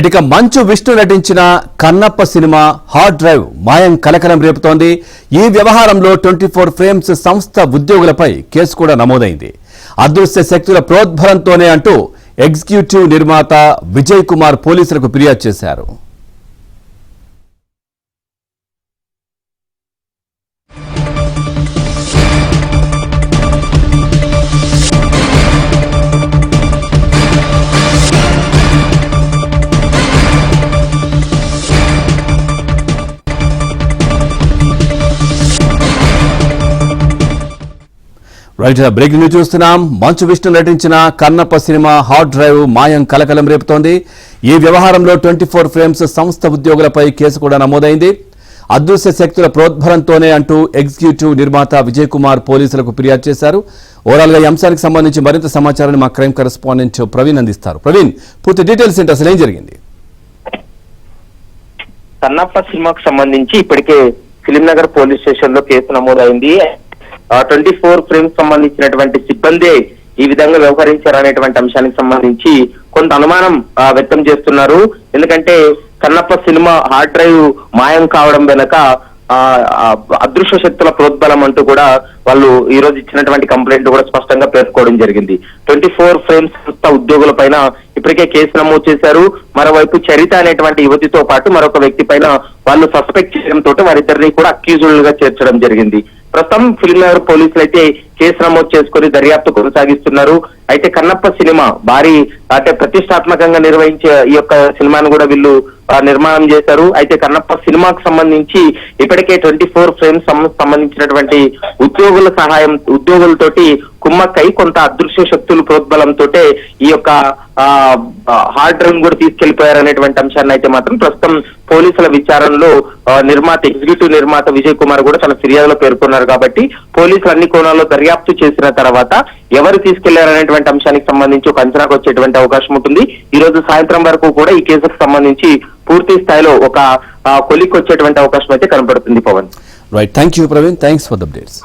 Right, ఇక మంచు విష్ణు నటించిన Kannappa cinema hard drive మాయం కలకలం రేపుతోంది. ఈ వ్యవహారంలో 24 ఫ్రేమ్స్ సంస్థ ఉద్యోగులపై కేసు కూడా నమోదైంది. అదృశ్య శక్తుల ప్రోద్బలంతోనే అంటూ ఎగ్జిక్యూటివ్ నిర్మాత విజయ్ కుమార్ పోలీసులకు ఫిర్యాదు చేశారు. రైట్, బ్రేకింగ్ న్యూస్ చూస్తున్నాం. మంచు విష్ణు నటించిన కన్నప్ప సినిమా హార్డ్ డ్రైవ్ మాయం కలకలం రేపుతోంది. ఈ వ్యవహారంలో 24 ఫ్రేమ్స్ సంస్థ ఉద్యోగులపై కేసు కూడా నమోదైంది. అదృశ్య శక్తుల ప్రోద్బలంతోనే అంటూ ఎగ్జిక్యూటివ్ నిర్మాత విజయ్ కుమార్ పోలీసులకు ఫిర్యాదు చేశారు. ఓవరాల్ గా ఈ అంశానికి సంబంధించి మరింత సమాచారాన్ని మా క్రైమ్ కరెస్పాండెంట్ ప్రవీణ్ అందిస్తారు. ప్రవీణ్, పూర్తి డీటెయిల్స్ ఏంటి, అసలు ఏం జరిగింది? కన్నప్ప సినిమాకు సంబంధించి ఇప్పటికే ఫిలిం నగర్ పోలీస్ స్టేషన్ లో కేసు నమోదైంది. 24 ఫ్రేమ్స్ సంబంధించినటువంటి సిబ్బంది ఈ విధంగా వ్యవహరించారనేటువంటి అంశానికి సంబంధించి కొంత అనుమానం వ్యక్తం చేస్తున్నారు. ఎందుకంటే కన్నప్ప సినిమా హార్డ్ డ్రైవ్ మాయం కావడం వెనక అదృశ్య శక్తుల ప్రోద్బలం అంటూ కూడా వాళ్ళు ఈ రోజు ఇచ్చినటువంటి కంప్లైంట్ కూడా స్పష్టంగా పేర్కోవడం జరిగింది. 24 ఫ్రేమ్స్ సంస్థ ఉద్యోగుల పైన ఇప్పటికే కేసు నమోదు చేశారు. మరోవైపు చరిత అనేటువంటి యువతితో పాటు మరొక వ్యక్తి పైన వాళ్ళు సస్పెక్ట్ చేయడంతో వారిద్దరిని కూడా అక్యూజులుగా చేర్చడం జరిగింది. ప్రస్తుతం ఫిలిం నగర్ పోలీసులు అయితే కేసు నమోదు చేసుకుని దర్యాప్తు కొనసాగిస్తున్నారు. అయితే కన్నప్ప సినిమా భారీ అంటే ప్రతిష్టాత్మకంగా నిర్వహించే ఈ యొక్క సినిమాను కూడా వీళ్ళు నిర్మాణం చేశారు. అయితే కన్నప్ప సినిమాకు సంబంధించి ఇప్పటికే 24 ఫ్రేమ్స్ సంబంధించినటువంటి ఉద్యోగులతోటి కుమ్మక్కై కొంత అదృశ్య శక్తుల ప్రోద్బలంతో ఈ యొక్క హార్డ్ డ్రైవ్ కూడా తీసుకెళ్లిపోయారనేటువంటి అంశాన్ని అయితే మాత్రం ప్రస్తుతం పోలీసుల విచారణలో ఎగ్జిక్యూటివ్ నిర్మాత విజయ్ కుమార్ కూడా తన ఫిర్యాదులో పేర్కొన్నారు. కాబట్టి పోలీసులు అన్ని కోణాల్లో దర్యాప్తు చేసిన తర్వాత ఎవరు తీసుకెళ్లారనేటువంటి అంశానికి సంబంధించి ఒక అంచనాకు వచ్చేటువంటి అవకాశం ఉంటుంది. ఈ రోజు సాయంత్రం వరకు కూడా ఈ కేసుకు సంబంధించి పూర్తి స్థాయిలో ఒక కొలిక్ వచ్చేటువంటి అవకాశం అయితే కనబడుతుంది. Pawan, right, thank you Praveen, thanks for the updates.